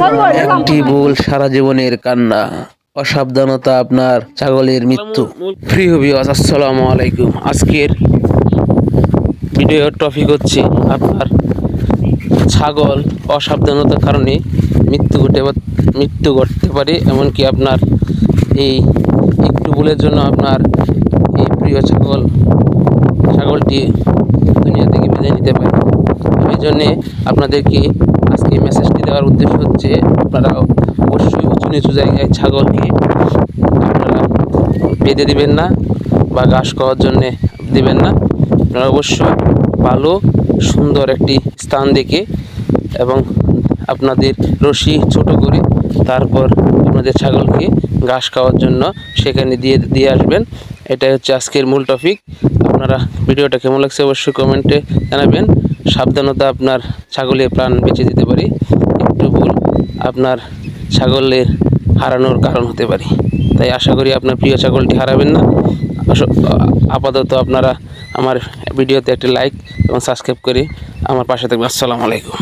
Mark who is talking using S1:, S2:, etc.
S1: একটি ভুল সারা জীবনের কান্না, অসাবধানতা আপনার ছাগলের মৃত্যু। প্রিয় ভিউয়ার্স, আসসালামু আলাইকুম। আজকের ভিডিওর টপিক হচ্ছে আপনার ছাগল অসাবধানতার কারণে মৃত্যু ঘটতে পারে, এমনকি আপনার এই একটু ভুলের জন্য আপনার এই প্রিয় ছাগলটি দুনিয়া থেকে বিদায় নিতে পারে। এই জন্যে আপনাদেরকে আজকে মেসেজটি দেওয়ার উদ্দেশ্য হচ্ছে, আপনারা অবশ্যই উঁচু নিচু জায়গায় ছাগলকে আপনারা বেঁধে দিবেন না বা ঘাস খাওয়ার জন্যে দিবেন না। আপনারা অবশ্যই ভালো সুন্দর একটি স্থান দেখে এবং আপনাদের রশি ছোট করে তারপর আপনাদের ছাগলকে ঘাস খাওয়ার জন্য সেখানে দিয়ে আসবেন। এটাই হচ্ছে আজকের মূল টপিক। আপনারা ভিডিওটা কেমন লাগছে অবশ্যই কমেন্টে জানাবেন। সাবধানতা আপনার ছাগলের প্রাণ বেঁচে দিতে পারে, একটু ভুল আপনার ছাগলের হারানোর কারণ হতে পারে। তাই আশা করি আপনার প্রিয় ছাগলটি হারাবেন না। আপাতত আপনারা আমার ভিডিওতে একটি লাইক এবং সাবস্ক্রাইব করে আমার পাশে থাকবেন। আসসালামু আলাইকুম।